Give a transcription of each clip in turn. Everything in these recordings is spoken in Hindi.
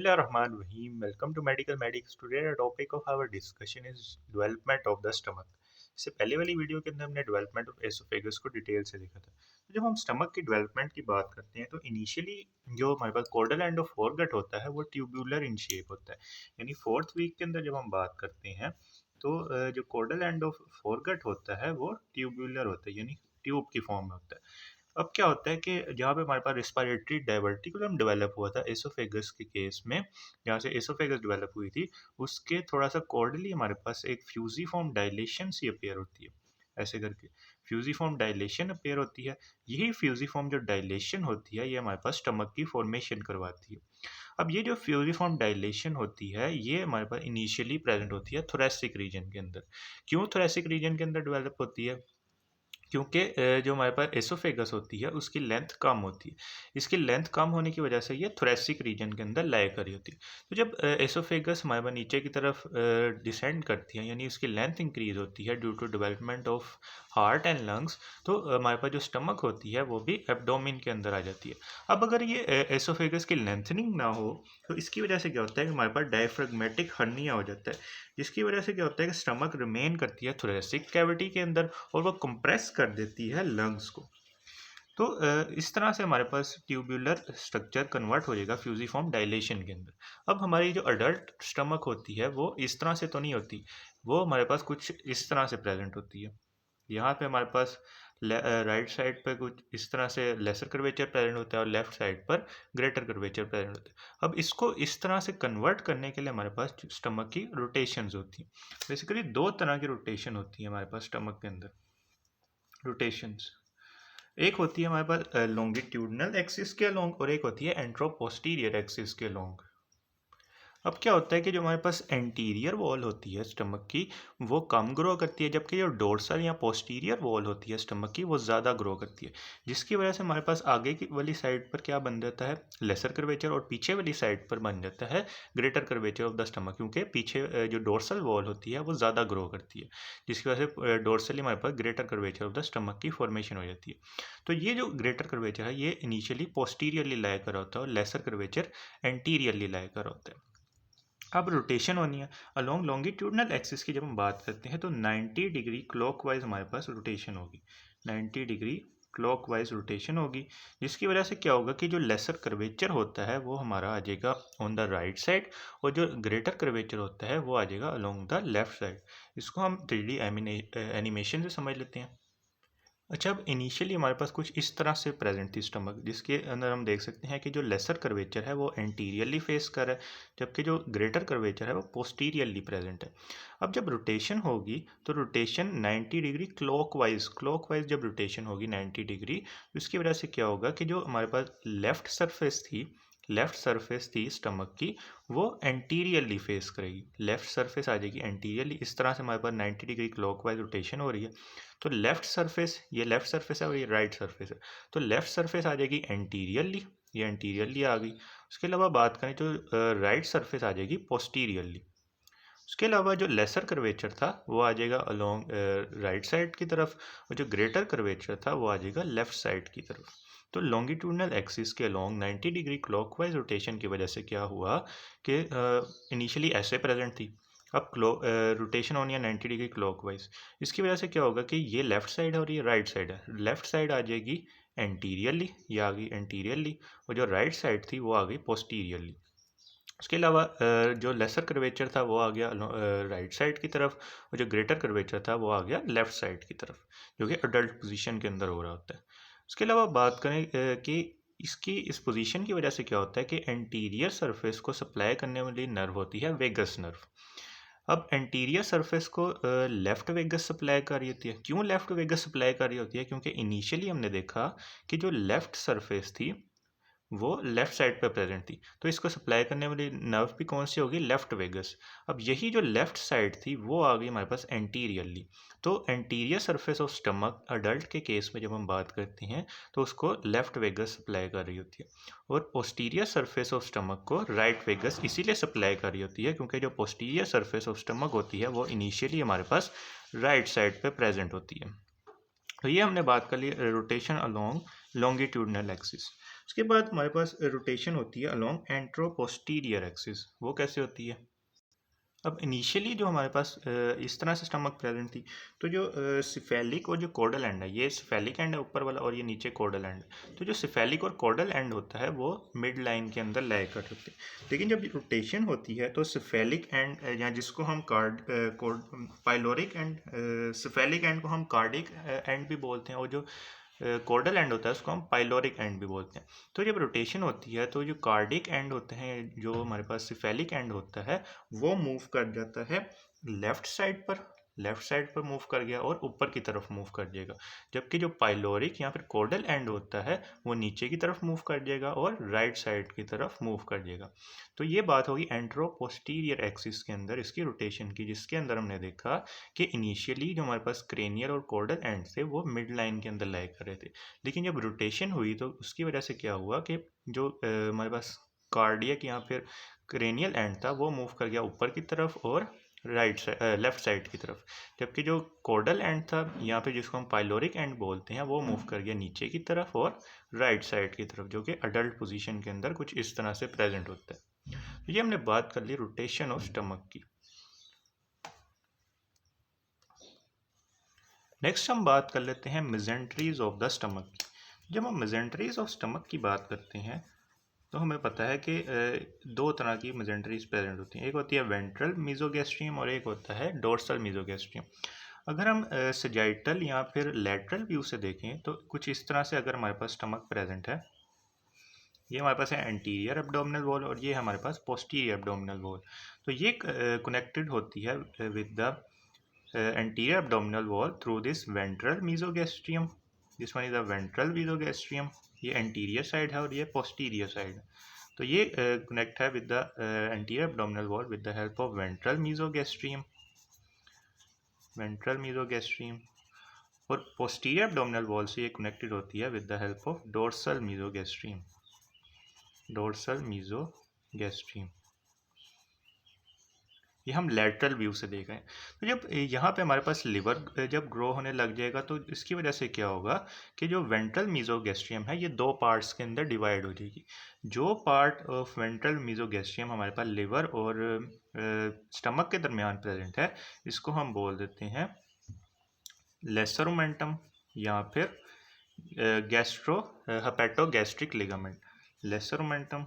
Bismillahirrahmanirrahim. Welcome to Medical Medics. Today the topic of our discussion is development of the stomach. इससे पहले वाली वीडियो के अंदर हमने डेवलपमेंट ऑफ एसोफेगस को डिटेल से देखा था। तो जब हम स्टमक की डेवलपमेंट की बात करते हैं तो इनिशियली जो हमारे पास कॉर्डल एंड ऑफ फोरगट होता है वो ट्यूबुलर इन शेप होता है। यानी फोर्थ वीक के अंदर जब हम बात करते हैं तो जो कॉर्डल एंड ऑफ फोरगट होता है वो ट्यूबुलर होता है, यानी ट्यूब की फॉर्म में होता है। अब क्या होता है कि जहाँ पे हमारे पास रिस्पायरेटरी डाइवर्टिकुलम डेवलप हुआ था एसोफेगस के केस में, जहाँ से एसोफेगस डेवलप हुई थी, उसके थोड़ा सा कॉर्डली हमारे पास एक फ्यूजिफॉर्म डायलेशन सी अपीयर होती है। ऐसे करके फ्यूजिफॉर्म डायलेशन अपीयर होती है। यही फ्यूजिफॉर्म जो डायलेशन होती है ये हमारे पास स्टमक की फॉर्मेशन करवाती है। अब ये जो फ्यूजिफॉर्म डायलेशन होती है ये हमारे पास इनिशियली प्रेजेंट होती है थोरेसिक रीजन के अंदर। क्यों थोरेसिक रीजन के अंदर डेवलप होती है? क्योंकि जो हमारे पास एसोफेगस होती है उसकी लेंथ कम होती है। इसकी लेंथ कम होने की वजह से ये थोरेसिक रीजन के अंदर लाई करी होती है। तो जब एसोफेगस हमारे पास नीचे की तरफ डिसेंड करती है, यानी उसकी लेंथ इंक्रीज होती है due to development of heart and lungs, तो हमारे पास जो स्टमक होती है वो भी एब्डोमेन के अंदर आ जाती है। अब अगर ये एसोफेगस की लेंथनिंग ना हो तो इसकी वजह से क्या होता है कि हमारे पास डायफ्रेगमेटिक हर्निया हो जाता है, जिसकी वजह से क्या होता है कि स्टमक रिमेन करती है थोरेसिक कैविटी के अंदर और वो कंप्रेस कर देती है लंग्स को। तो इस तरह से हमारे पास ट्यूबुलर स्ट्रक्चर कन्वर्ट हो जाएगा फ्यूजिफॉर्म डायलेशन के अंदर। अब हमारी जो अडल्ट स्टमक होती है वो इस तरह से तो नहीं होती, वो हमारे पास कुछ इस तरह से प्रेजेंट होती है। यहाँ पे हमारे पास राइट साइड पे कुछ इस तरह से लेसर कर्वेचर प्रेजेंट होता है और लेफ्ट साइड पर ग्रेटर कर्वेचर प्रेजेंट होता है। अब इसको इस तरह से कन्वर्ट करने के लिए हमारे पास स्टमक की रोटेशंस होती हैं। बेसिकली दो तरह की रोटेशन होती है हमारे पास स्टमक के अंदर। रोटेशंस एक होती है हमारे पास लॉन्गिट्यूडनल एक्सिस के अलोंग और एक होती है एंट्रोपोस्टीरियर एक्सिस के अलोंग। अब क्या होता है कि जो हमारे पास एंटीरियर वॉल होती है स्टमक की वो कम ग्रो करती है, जबकि जो डोर्सल या पोस्टीरियर वॉल होती है स्टमक की वो ज़्यादा ग्रो करती है, जिसकी वजह से हमारे पास आगे की वाली साइड पर क्या बन जाता है लेसर कर्वेचर और पीछे वाली साइड पर बन जाता है greater curvature of the stomach, क्योंकि पीछे जो डोर्सल वॉल होती है वो ज़्यादा ग्रो करती है, जिसकी वजह से डोर्सली हमारे पास greater curvature of the stomach की फॉर्मेशन हो जाती है। तो ये जो ग्रेटर कर्वेचर है ये इनिशियली पोस्टीरियरली लाई कर होता है और लेसर कर्वेचर एंटीरियरली लाई कर होता है। अब रोटेशन होनी है अलोंग लॉन्गिट्यूडनल एक्सिस की। जब हम बात करते हैं तो 90 डिग्री क्लॉकवाइज हमारे पास रोटेशन होगी, 90 डिग्री क्लॉकवाइज रोटेशन होगी, जिसकी वजह से क्या होगा कि जो लेसर कर्वेचर होता है वो हमारा आ जाएगा ऑन द राइट साइड और जो ग्रेटर कर्वेचर होता है वो आ जाएगा अलोंग द लेफ्ट साइड। इसको हम 3D एनिमेशन से समझ लेते हैं। अच्छा, अब इनिशियली हमारे पास कुछ इस तरह से प्रेजेंट थी स्टमक, जिसके अंदर हम देख सकते हैं कि जो लेसर कर्वेचर है वो एंटीरियरली फेस कर रहा है, जबकि जो ग्रेटर कर्वेचर है वो पोस्टीरियरली प्रेजेंट है। अब जब रोटेशन होगी तो रोटेशन 90 डिग्री क्लॉकवाइज जब रोटेशन होगी 90 डिग्री, तो इसकी वजह से क्या होगा कि जो हमारे पास लेफ्ट सरफेस थी स्टमक की वो एंटीरियरली फेस करेगी, लेफ्ट सरफेस आ जाएगी एंटीरियरली। इस तरह से हमारे पास 90 डिग्री क्लॉकवाइज रोटेशन हो रही है। तो लेफ्ट सरफेस, ये लेफ्ट सरफेस है और ये राइट सरफेस है, तो लेफ्ट सरफेस आ जाएगी एंटीरियरली, ये एंटीरियरली आ गई। उसके अलावा बात करें तो राइट सरफेस आ जाएगी पोस्टीरियरली। उसके अलावा जो लेसर कर्वेचर था वो आ जाएगा अलोंग राइट साइड की तरफ और जो ग्रेटर कर्वेचर था वो आ जाएगा लेफ्ट साइड की तरफ। तो लॉन्गिट्यूडनल एक्सिस के अलोंग 90 डिग्री क्लॉकवाइज रोटेशन की वजह से क्या हुआ कि इनिशियली ऐसे प्रेजेंट थी, अब रोटेशन होनी है 90 डिग्री क्लॉकवाइज। इसकी वजह से क्या होगा कि ये लेफ्ट साइड है और ये राइट साइड है, लेफ्ट साइड आ जाएगी एंटीरियरली, ये आ गई एंटीरियरली, और जो राइट साइड थी वो आ गई पोस्टीरियरली। उसके अलावा जो लेसर कर्वेचर था वो आ गया राइट साइड की तरफ और जो ग्रेटर कर्वेचर था वो आ गया लेफ्ट साइड की तरफ, जो कि अडल्ट पोजीशन के अंदर हो रहा होता है। उसके अलावा बात करें कि इसकी इस पोजीशन की वजह से क्या होता है कि एंटीरियर सरफेस को सप्लाई करने वाली नर्व होती है वेगस नर्व। अब एंटीरियर सरफेस को लेफ्ट वेगस सप्लाई कर रही होती है। क्यों लेफ्ट वेगस सप्लाई कर रही होती है? क्योंकि इनिशियली हमने देखा कि जो लेफ्ट सरफेस थी वो लेफ्ट साइड पे प्रेजेंट थी, तो इसको सप्लाई करने वाली नर्व भी कौन सी होगी? Left vagus. अब यही जो लेफ्ट साइड थी वो आ गई हमारे पास एंटीरियरली। तो anterior surface of stomach adult के केस में जब हम बात करते हैं तो उसको लेफ्ट वेगस सप्लाई कर रही होती है, और पोस्टीरियर सरफेस ऑफ स्टमक को राइट वेगस इसीलिए सप्लाई कर रही होती है क्योंकि जो पोस्टीरियर सरफेस ऑफ स्टमक होती है वो इनिशियली हमारे पास राइट साइड पे प्रेजेंट होती है। तो ये हमने बात कर ली रोटेशन अलोंग लॉन्गिट्यूडनल एक्सिस। उसके बाद हमारे पास रोटेशन होती है अलोंग एंट्रोपोस्टीरियर एक्सिस। वो कैसे होती है? अब इनिशियली जो हमारे पास इस तरह से स्टमक प्रेजेंट थी, तो जो सिफेलिक और जो कोडल एंड है, ये सिफेलिक एंड है ऊपर वाला और ये नीचे कोडल एंड है। तो जो सिफेलिक और कोडल एंड होता है वो मिड लाइन के अंदर लय कर होते हैं। लेकिन जब रोटेशन होती है तो सिफेलिक एंड या जिसको हम पाइलोरिक एंड, सिफेलिक एंड को हम कार्डिक एंड भी बोलते हैं, और जो कोडल एंड होता है उसको हम पाइलोरिक एंड भी बोलते हैं। तो जब रोटेशन होती है तो जो कार्डिक एंड होते हैं, जो हमारे पास सिफेलिक एंड होता है, वो मूव कर जाता है लेफ्ट साइड पर, लेफ्ट साइड पर मूव कर गया और ऊपर की तरफ मूव कर जाएगा। जबकि जो पाइलोरिक या फिर कोडल एंड होता है वो नीचे की तरफ मूव कर जाएगा और राइट साइड की तरफ मूव कर जाएगा। तो ये बात होगी एंट्रोपोस्टीरियर एक्सिस के अंदर इसकी रोटेशन की, जिसके अंदर हमने देखा कि इनिशियली जो हमारे पास क्रेनियल और कोडल एंड थे वो मिड लाइन के अंदर लाई कर रहे थे। लेकिन जब रोटेशन हुई तो उसकी वजह से क्या हुआ कि जो हमारे पास कार्डियक या फिर क्रेनियल एंड था वो मूव कर गया ऊपर की तरफ और लेफ्ट साइड की तरफ। जबकि जो कोडल एंड था यहाँ पे, जिसको हम पाइलोरिक एंड बोलते हैं, वो मूव कर गया नीचे की तरफ और राइट साइड की तरफ, जो कि अडल्ट पोजीशन के अंदर कुछ इस तरह से प्रेजेंट होता है। तो ये हमने बात कर ली रोटेशन ऑफ स्टमक की। नेक्स्ट हम बात कर लेते हैं मेजेंट्रीज ऑफ द स्टमक की। जब हम मेजेंट्रीज ऑफ स्टमक की बात करते हैं तो हमें पता है कि दो तरह की मेजेंट्रीज प्रेजेंट होती हैं। एक होती है वेंट्रल मीजोगैस्ट्रियम और एक होता है डोर्सल मीजोगैस्ट्रियम। अगर हम सजाइटल या फिर लेटरल व्यू से देखें तो कुछ इस तरह से अगर हमारे पास स्टमक प्रेजेंट है, ये हमारे पास है एंटीरियर एब्डोमिनल वॉल और ये हमारे पास पोस्टीरियर एब्डोमिनल वॉल। तो ये कनेक्टेड होती है with the anterior abdominal wall through this ventral mesogastrium. This one is the ventral mesogastrium. ये anterior side है और ये posterior side है। तो ये connect है with the anterior abdominal wall with the help of ventral mesogastrium, ventral mesogastrium। और posterior abdominal wall से ये connected होती है with the help of dorsal mesogastrium, dorsal mesogastrium। ये हम लेटरल व्यू से देख रहे हैं। तो जब यहाँ पे हमारे पास लिवर जब ग्रो होने लग जाएगा तो इसकी वजह से क्या होगा कि जो वेंट्रल मीजोगैस्ट्रियम है ये दो पार्ट्स के अंदर डिवाइड हो जाएगी। जो पार्ट ऑफ वेंट्रल मीजोगैस्ट्रियम हमारे पास लिवर और स्टमक के दरमियान प्रेजेंट है, इसको हम बोल देते हैं लेसर ओमेंटम या फिर हेपेटोगैस्ट्रिक लिगामेंट, लेसर ओमेंटम।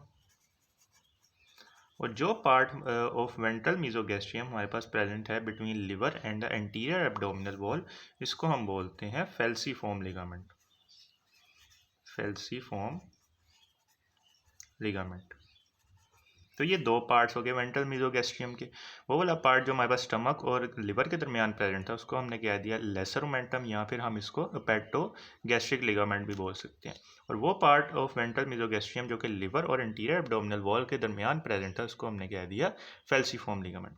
और जो पार्ट ऑफ वेंट्रल मीजोगैस्ट्रियम हमारे पास प्रेजेंट है between liver and the anterior abdominal wall, इसको हम बोलते हैं फेल्सीफॉर्म लिगामेंट, फेल्सीफॉर्म लिगामेंट। तो ये दो पार्ट्स हो गए वेंट्रल मीजोगैस्ट्रियम के। वो वाला पार्ट जो हमारे पास स्टमक और लिवर के दरमियान प्रेजेंट था उसको हमने कह दिया लेसर ओमेंटम या फिर हम इसको हेपेटोगैस्ट्रिक लिगामेंट भी बोल सकते हैं। और वो पार्ट ऑफ वेंट्रल मीजोगैस्ट्रियम जो कि लिवर और इंटीरियर एब्डोमिनल वॉल के दरमियान प्रेजेंट था उसको हमने कह दिया फेल्सीफॉर्म लिगामेंट।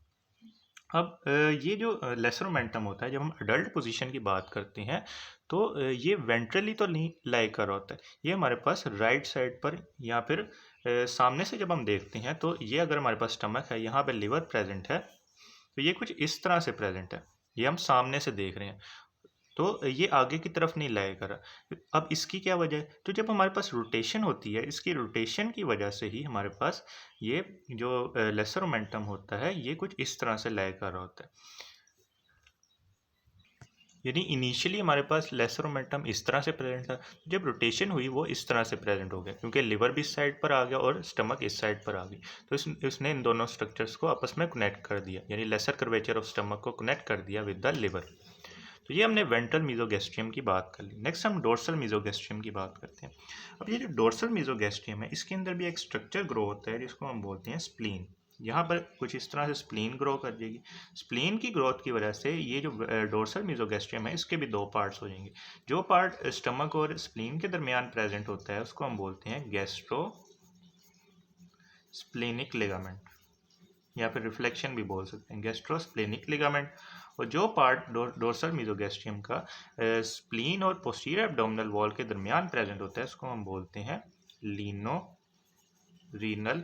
अब ये जो लेसर ओमेंटम होता है, जब हम अडल्ट पोजीशन की बात करते हैं तो ये वेंट्रली तो नहीं लाई कर होता है, ये हमारे पास राइट साइड पर या फिर सामने से जब हम देखते हैं तो ये अगर हमारे पास स्टमक है, यहाँ पे लिवर प्रेजेंट है, तो ये कुछ इस तरह से प्रेजेंट है, ये हम सामने से देख रहे हैं। तो ये आगे की तरफ नहीं लाई कर रहा। अब इसकी क्या वजह है? तो जब हमारे पास रोटेशन होती है, इसकी रोटेशन की वजह से ही हमारे पास ये जो लेसर मोमेंटम होता है ये कुछ इस तरह से लाई कर रहा होता है। यानी इनिशियली हमारे पास लेसर मोमेंटम इस तरह से प्रेजेंट था, जब रोटेशन हुई वो इस तरह से प्रेजेंट हो गया, क्योंकि लिवर भी इस साइड पर आ गया और स्टमक इस साइड पर आ गई। तो इसने इन दोनों स्ट्रक्चर्स को आपस में कनेक्ट कर दिया, यानी लेसर कर्वेचर ऑफ स्टमक को कनेक्ट कर दिया विद द लिवर। तो ये हमने वेंट्रल मीजोगैस्ट्रियम की बात कर ली। नेक्स्ट हम डोर्सल मीजोगैस्ट्रियम की बात करते हैं। अब ये जो डोर्सल मीजोगैस्ट्रियम है इसके अंदर भी एक स्ट्रक्चर ग्रो होता है जिसको हम बोलते हैं स्प्लीन। यहाँ पर कुछ इस तरह से स्प्लीन ग्रो कर जाएगी। स्प्लीन की ग्रोथ की वजह से ये जो डोर्सल मीजोगैस्ट्रियम है इसके भी दो पार्ट्स हो जाएंगे। जो पार्ट स्टमक और स्प्लीन के दरमियान प्रेजेंट होता है उसको हम बोलते हैं गैस्ट्रो स्प्लेनिक लिगामेंट या फिर रिफ्लेक्शन भी बोल सकते हैं, गैस्ट्रोस्प्लेनिक लिगामेंट। और जो पार्ट डोर्सल मीजोगैस्ट्रियम का स्प्लीन और पोस्टीरियर एब्डोमिनल वॉल के दरमियान प्रेजेंट होता है उसको हम बोलते हैं लीनो रीनल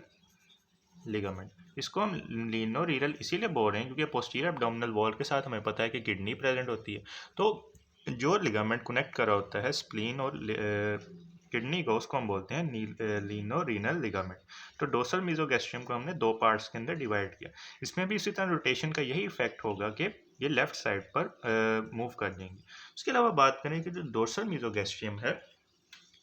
लिगामेंट। इसको हम लीनो रीनल इसीलिए बोल रहे हैं क्योंकि पोस्टीरियर एब्डोमिनल वॉल के साथ हमें पता है कि किडनी प्रेजेंट होती है। तो जो लिगामेंट कनेक्ट कर रहा होता है स्प्लीन और किडनी का, उसको हम बोलते हैं लीनो रीनल लिगामेंट। तो डोर्सल मीजोगैस्ट्रियम को हमने दो पार्ट्स के अंदर डिवाइड किया। इसमें भी इसी तरह रोटेशन का यही इफेक्ट होगा कि ये लेफ्ट साइड पर मूव कर जाएंगे। उसके अलावा बात करें कि जो डोर्सल मीजोगैस्ट्रियम है,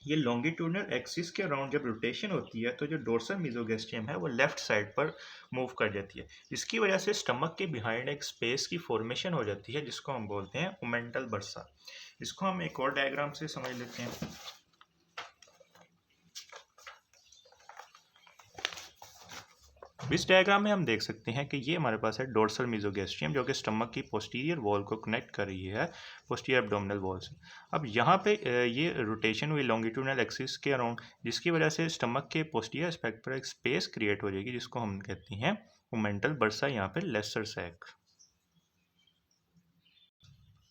ये लॉन्गिट्यूडनल एक्सिस के अराउंड जब रोटेशन होती है तो जो डोर्सल मीजोगैस्ट्रियम है वो लेफ्ट साइड पर मूव कर जाती है। इसकी वजह से स्टमक के बिहाइंड एक स्पेस की फॉर्मेशन हो जाती है जिसको हम बोलते हैं ओमेंटल बर्सा। इसको हम एक और डायग्राम से समझ लेते हैं। इस डायग्राम में हम देख सकते हैं कि ये हमारे पास है डोर्सल मीजोगैस्ट्रियम जो कि स्टमक की पोस्टीरियर वॉल को कनेक्ट कर रही है पोस्टीरियर एब्डोमिनल वॉल से। अब यहाँ पे ये रोटेशन हुई लॉन्गिट्यूडनल एक्सिस के अराउंड, जिसकी वजह से स्टमक के पोस्टीरियर एस्पेक्ट पर एक स्पेस क्रिएट हो जाएगी जिसको हम कहते हैं ओमेंटल बर्सा, यहाँ पे लेसर सैक।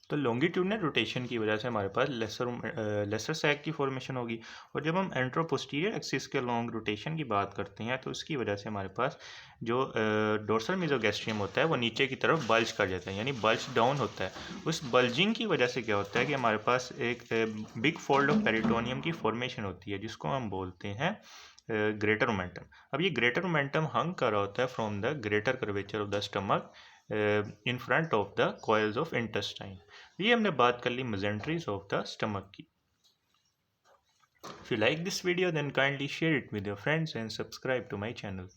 तो लॉन्गिट्यूडनल रोटेशन की वजह से हमारे पास लेसर सैक की फॉर्मेशन होगी। और जब हम एंट्रोपोस्टीरियर एक्सिस के लॉन्ग रोटेशन की बात करते हैं तो इसकी वजह से हमारे पास जो डोर्सल मीजोगैस्ट्रियम होता है वो नीचे की तरफ बल्ज कर जाता है, यानी बल्ज डाउन होता है। उस बल्जिंग की वजह से क्या होता है कि हमारे पास एक बिग फोल्ड ऑफ पेरिटोनियम की फॉर्मेशन होती है जिसको हम बोलते हैं ग्रेटर मोमेंटम। अब ये ग्रेटर मोमेंटम हंग कर रहा होता है from the greater curvature of the stomach in front of the coils of intestine. ये हमने बात कर ली मेजेंट्रीज ऑफ द स्टमक की। If you like this video then kindly share it with your friends and subscribe to my channel.